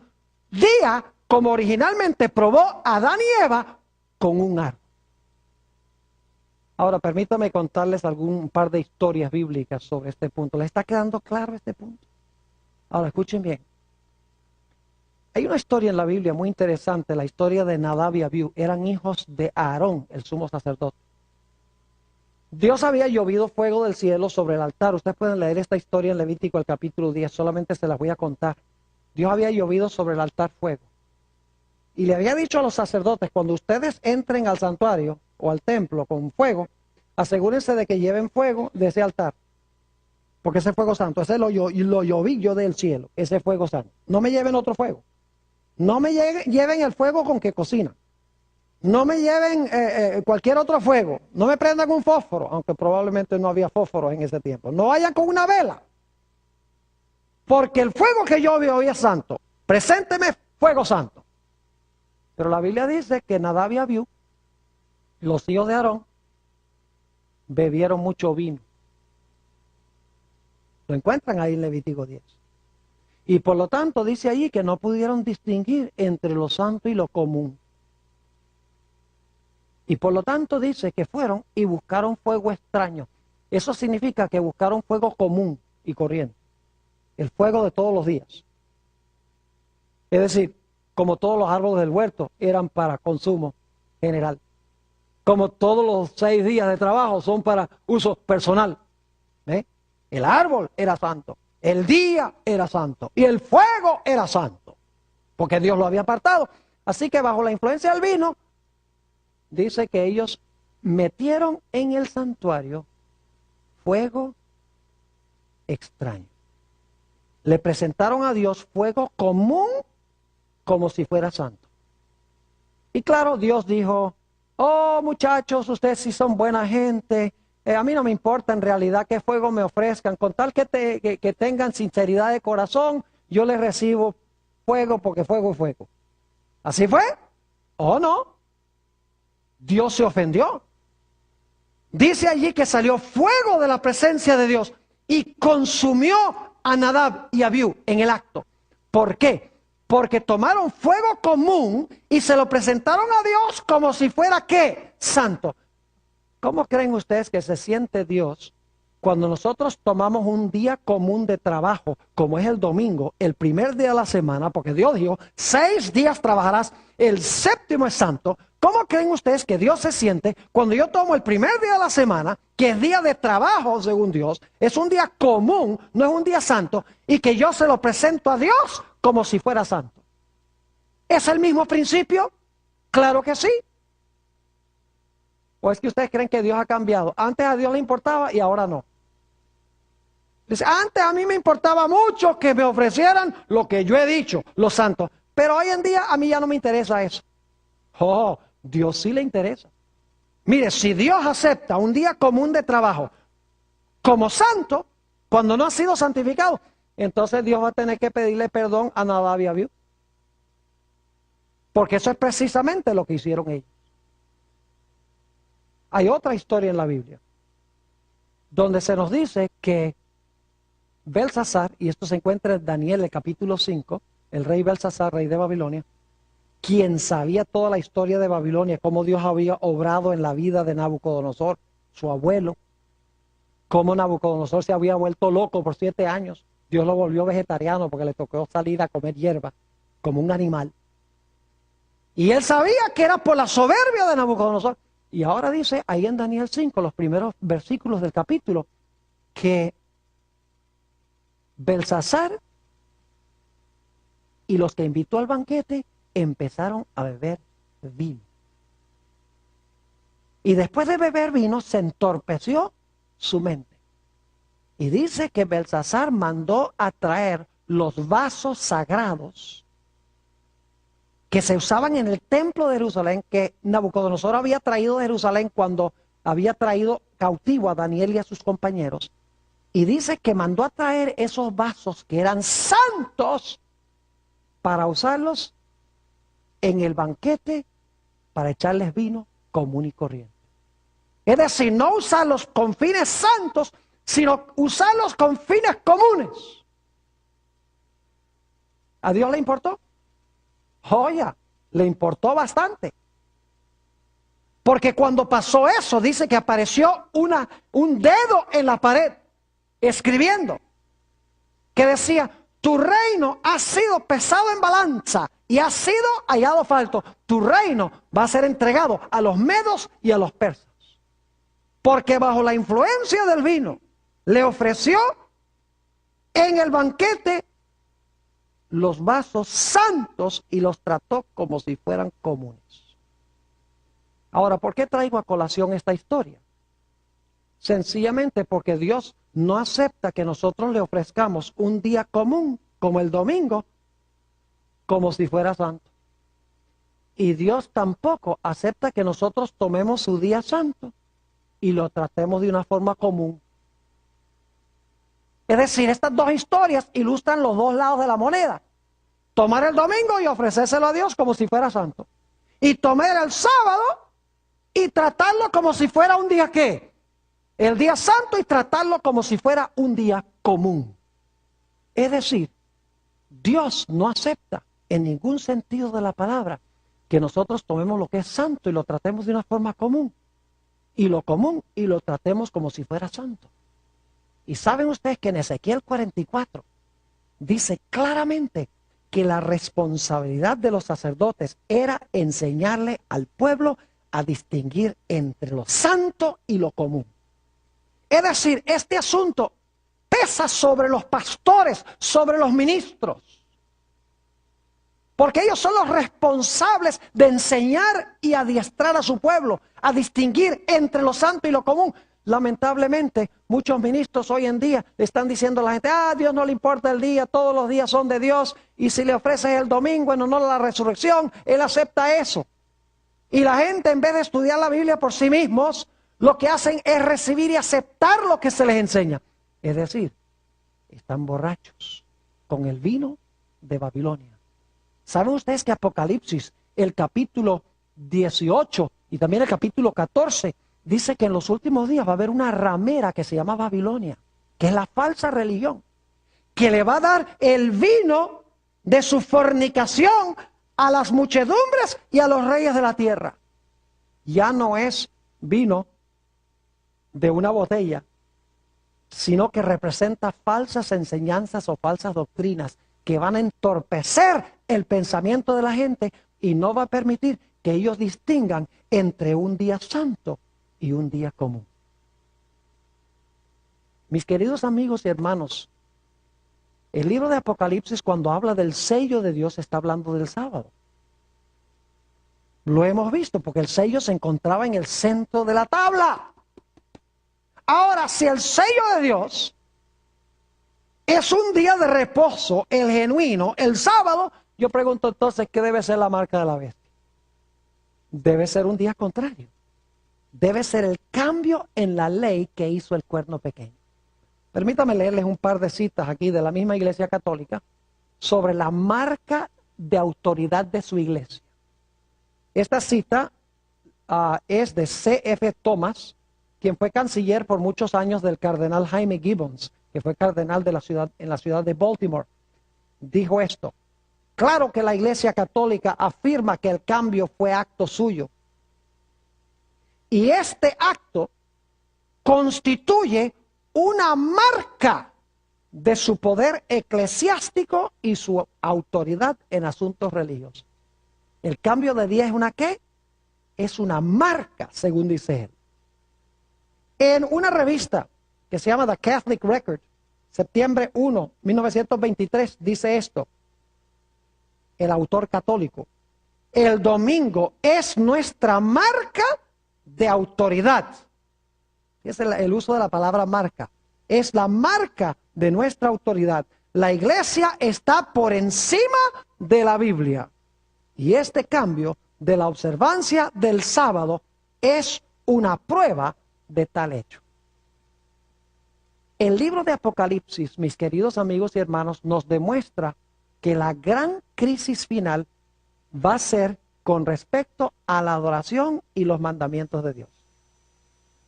día como originalmente probó a Adán y Eva con un árbol. Ahora, permítame contarles un par de historias bíblicas sobre este punto. ¿Les está quedando claro este punto? Ahora, escuchen bien. Hay una historia en la Biblia muy interesante, la historia de Nadab y Abiú. Eran hijos de Aarón, el sumo sacerdote. Dios había llovido fuego del cielo sobre el altar. Ustedes pueden leer esta historia en Levítico, el capítulo 10. Solamente se las voy a contar. Dios había llovido sobre el altar fuego. Y le había dicho a los sacerdotes, cuando ustedes entren al santuario o al templo con fuego, asegúrense de que lleven fuego de ese altar. Porque ese fuego santo, ese lo lloví yo del cielo, ese fuego santo. No me lleven otro fuego. No me lleven el fuego con que cocinan. No me lleven cualquier otro fuego. No me prendan un fósforo, aunque probablemente no había fósforos en ese tiempo. No vayan con una vela. Porque el fuego que yo vi hoy es santo. Presénteme fuego santo. Pero la Biblia dice que Nadab y Abiú, los hijos de Aarón, bebieron mucho vino. Lo encuentran ahí en Levítico 10. Y por lo tanto dice allí que no pudieron distinguir entre lo santo y lo común. Y por lo tanto dice que fueron y buscaron fuego extraño. Eso significa que buscaron fuego común y corriente. El fuego de todos los días. Es decir, como todos los árboles del huerto eran para consumo general. Como todos los 6 días de trabajo son para uso personal. El árbol era santo, el día era santo y el fuego era santo. Porque Dios lo había apartado. Así que bajo la influencia del vino, dice que ellos metieron en el santuario fuego extraño. Le presentaron a Dios fuego común como si fuera santo. Y claro, Dios dijo, oh muchachos, ustedes sí son buena gente, a mí no me importa en realidad qué fuego me ofrezcan, con tal que tengan sinceridad de corazón, yo les recibo fuego porque fuego es fuego. ¿Así fue? ¿O no? Dios se ofendió. Dice allí que salió fuego de la presencia de Dios y consumió a Nadab y Abiú en el acto. ¿Por qué? Porque tomaron fuego común y se lo presentaron a Dios como si fuera ¿qué? Santo. ¿Cómo creen ustedes que se siente Dios cuando nosotros tomamos un día común de trabajo, como es el domingo, el primer día de la semana, porque Dios dijo, 6 días trabajarás, el séptimo es santo? ¿Cómo creen ustedes que Dios se siente cuando yo tomo el primer día de la semana, que es día de trabajo según Dios, es un día común, no es un día santo, y que yo se lo presento a Dios como si fuera santo? ¿Es el mismo principio? Claro que sí. ¿O es que ustedes creen que Dios ha cambiado? Antes a Dios le importaba y ahora no. Dice, antes a mí me importaba mucho que me ofrecieran lo que yo he dicho, los santos. Pero hoy en día a mí ya no me interesa eso. Oh, Dios sí le interesa. Mire, si Dios acepta un día común de trabajo como santo, cuando no ha sido santificado, entonces Dios va a tener que pedirle perdón a Nadab y Abiú. Porque eso es precisamente lo que hicieron ellos. Hay otra historia en la Biblia, donde se nos dice que Belsasar, y esto se encuentra en Daniel, el capítulo 5, el rey Belsasar, rey de Babilonia, quien sabía toda la historia de Babilonia, cómo Dios había obrado en la vida de Nabucodonosor, su abuelo, cómo Nabucodonosor se había vuelto loco por 7 años, Dios lo volvió vegetariano porque le tocó salir a comer hierba, como un animal. Y él sabía que era por la soberbia de Nabucodonosor. Y ahora dice ahí en Daniel 5, los primeros versículos del capítulo, que Belsasar y los que invitó al banquete empezaron a beber vino. Y después de beber vino se entorpeció su mente. Y dice que Belsasar mandó a traer los vasos sagrados que se usaban en el templo de Jerusalén, que Nabucodonosor había traído de Jerusalén cuando había traído cautivo a Daniel y a sus compañeros. Y dice que mandó a traer esos vasos que eran santos para usarlos en el banquete para echarles vino común y corriente. Es decir, no usarlos con fines santos, sino usarlos con fines comunes. ¿A Dios le importó? Oye, le importó bastante. Porque cuando pasó eso, dice que apareció un dedo en la pared, escribiendo, que decía, tu reino ha sido pesado en balanza y ha sido hallado falto. Tu reino va a ser entregado a los medos y a los persas. Porque bajo la influencia del vino, le ofreció en el banquete los vasos santos y los trató como si fueran comunes. Ahora, ¿por qué traigo a colación esta historia? Sencillamente porque Dios no acepta que nosotros le ofrezcamos un día común, como el domingo, como si fuera santo. Y Dios tampoco acepta que nosotros tomemos su día santo y lo tratemos de una forma común. Es decir, estas dos historias ilustran los dos lados de la moneda. Tomar el domingo y ofrecérselo a Dios como si fuera santo. Y tomar el sábado y tratarlo como si fuera un día ¿qué? El día santo, y tratarlo como si fuera un día común. Es decir, Dios no acepta en ningún sentido de la palabra que nosotros tomemos lo que es santo y lo tratemos de una forma común. Y lo común y lo tratemos como si fuera santo. Y saben ustedes que en Ezequiel 44 dice claramente que la responsabilidad de los sacerdotes era enseñarle al pueblo a distinguir entre lo santo y lo común. Es decir, este asunto pesa sobre los pastores, sobre los ministros. Porque ellos son los responsables de enseñar y adiestrar a su pueblo a distinguir entre lo santo y lo común. Lamentablemente, muchos ministros hoy en día le están diciendo a la gente, a Dios no le importa el día, todos los días son de Dios, y si le ofreces el domingo en honor a la resurrección, Él acepta eso. Y la gente, en vez de estudiar la Biblia por sí mismos, lo que hacen es recibir y aceptar lo que se les enseña. Es decir, están borrachos con el vino de Babilonia. ¿Saben ustedes que Apocalipsis, el capítulo 18 y también el capítulo 14, dice que en los últimos días va a haber una ramera que se llama Babilonia, que es la falsa religión, que le va a dar el vino de su fornicación a las muchedumbres y a los reyes de la tierra? Ya no es vino de una botella, sino que representa falsas enseñanzas o falsas doctrinas que van a entorpecer el pensamiento de la gente y no va a permitir que ellos distingan entre un día santo y un día común. Mis queridos amigos y hermanos, el libro de Apocalipsis, cuando habla del sello de Dios, está hablando del sábado. Lo hemos visto porque el sello se encontraba en el centro de la tabla. Ahora, si el sello de Dios es un día de reposo, el genuino, el sábado, yo pregunto entonces, ¿qué debe ser la marca de la bestia? Debe ser un día contrario. Debe ser el cambio en la ley que hizo el cuerno pequeño. Permítame leerles un par de citas aquí de la misma Iglesia Católica sobre la marca de autoridad de su iglesia. Esta cita es de C.F. Thomas, quien fue canciller por muchos años del cardenal Jaime Gibbons, que fue cardenal de en la ciudad de Baltimore. Dijo esto: claro que la Iglesia Católica afirma que el cambio fue acto suyo. Y este acto constituye una marca de su poder eclesiástico y su autoridad en asuntos religiosos. El cambio de día es una ¿qué? Es una marca, según dice él. En una revista que se llama The Catholic Record, septiembre 1, 1923, dice esto, el autor católico: el domingo es nuestra marca de autoridad. Es el uso de la palabra marca. Es la marca de nuestra autoridad. La iglesia está por encima de la Biblia. Y este cambio de la observancia del sábado es una prueba de tal hecho. El libro de Apocalipsis, mis queridos amigos y hermanos, nos demuestra que la gran crisis final va a ser con respecto a la adoración y los mandamientos de Dios.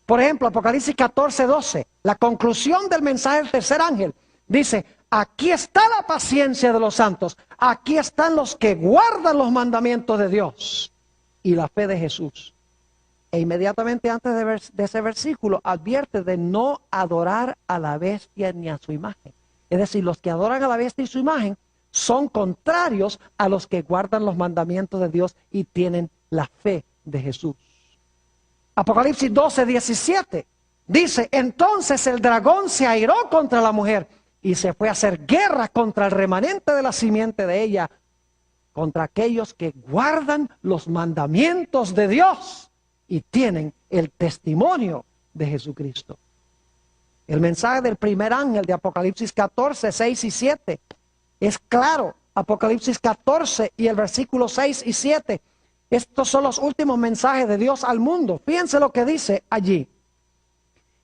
Por ejemplo, Apocalipsis 14:12, la conclusión del mensaje del tercer ángel, dice: aquí está la paciencia de los santos, aquí están los que guardan los mandamientos de Dios y la fe de Jesús. E inmediatamente antes de ese versículo advierte de no adorar a la bestia ni a su imagen. Es decir, los que adoran a la bestia y su imagen son contrarios a los que guardan los mandamientos de Dios y tienen la fe de Jesús. Apocalipsis 12:17 dice: entonces el dragón se airó contra la mujer y se fue a hacer guerra contra el remanente de la simiente de ella, contra aquellos que guardan los mandamientos de Dios y tienen el testimonio de Jesucristo. El mensaje del primer ángel de Apocalipsis 14:6 y 7 es claro. Apocalipsis 14 y el versículo 6 y 7. Estos son los últimos mensajes de Dios al mundo. Fíjense lo que dice allí.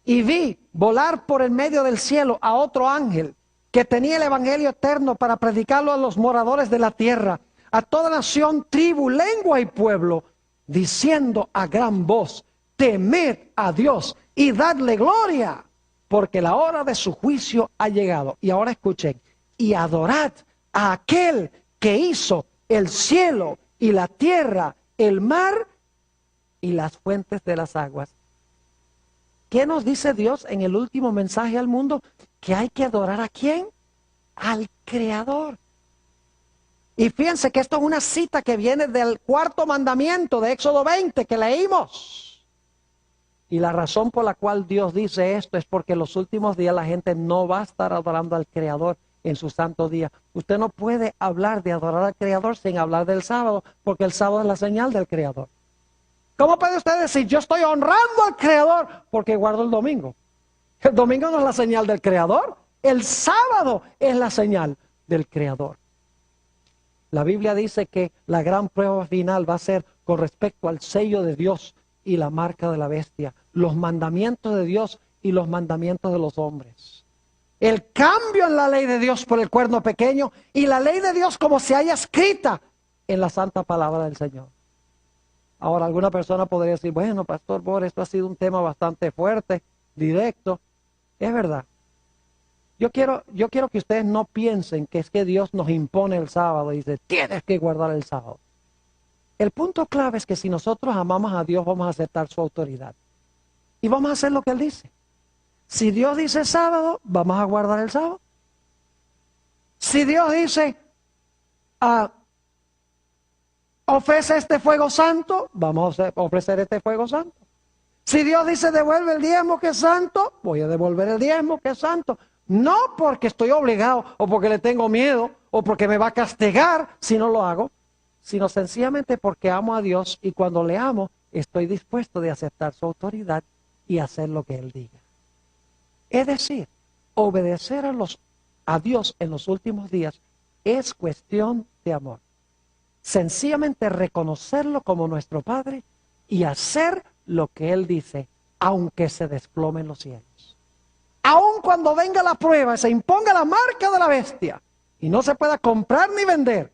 Y vi volar por el medio del cielo a otro ángel que tenía el evangelio eterno para predicarlo a los moradores de la tierra, a toda nación, tribu, lengua y pueblo, diciendo a gran voz: temed a Dios y dadle gloria, porque la hora de su juicio ha llegado. Y ahora escuchen: y adorad a aquel que hizo el cielo y la tierra, el mar y las fuentes de las aguas. ¿Qué nos dice Dios en el último mensaje al mundo? Que hay que adorar ¿a quién? Al Creador. Y fíjense que esto es una cita que viene del cuarto mandamiento de Éxodo 20 que leímos. Y la razón por la cual Dios dice esto es porque en los últimos días la gente no va a estar adorando al Creador en su santo día. Usted no puede hablar de adorar al Creador sin hablar del sábado, porque el sábado es la señal del Creador. ¿Cómo puede usted decir: yo estoy honrando al Creador porque guardo el domingo? El domingo no es la señal del Creador, el sábado es la señal del Creador. La Biblia dice que la gran prueba final va a ser con respecto al sello de Dios y la marca de la bestia, los mandamientos de Dios y los mandamientos de los hombres. El cambio en la ley de Dios por el cuerno pequeño y la ley de Dios como se haya escrita en la santa palabra del Señor. Ahora, alguna persona podría decir: bueno, Pastor Bohr, esto ha sido un tema bastante fuerte, directo. Es verdad. Yo quiero que ustedes no piensen que es que Dios nos impone el sábado y dice: tienes que guardar el sábado. El punto clave es que si nosotros amamos a Dios, vamos a aceptar su autoridad. y vamos a hacer lo que Él dice. Si Dios dice sábado, vamos a guardar el sábado. Si Dios dice, ofrece este fuego santo, vamos a ofrecer este fuego santo. Si Dios dice, devuelve el diezmo que es santo, voy a devolver el diezmo que es santo. No porque estoy obligado, o porque le tengo miedo, o porque me va a castigar si no lo hago, sino sencillamente porque amo a Dios, y cuando le amo, estoy dispuesto de aceptar su autoridad y hacer lo que Él diga. Es decir, obedecer a Dios en los últimos días es cuestión de amor. Sencillamente reconocerlo como nuestro Padre y hacer lo que Él dice, aunque se desplomen los cielos. Aun cuando venga la prueba, se imponga la marca de la bestia y no se pueda comprar ni vender,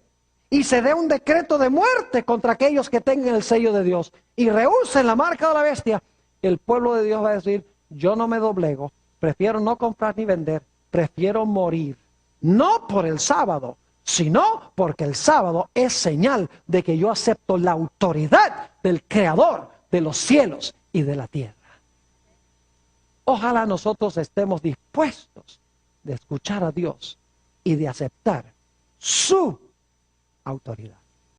y se dé un decreto de muerte contra aquellos que tengan el sello de Dios y rehúsen la marca de la bestia, el pueblo de Dios va a decir, yo no me doblego, prefiero no comprar ni vender, prefiero morir. No por el sábado, sino porque el sábado es señal de que yo acepto la autoridad del Creador de los cielos y de la tierra. Ojalá nosotros estemos dispuestos de escuchar a Dios y de aceptar su autoridad.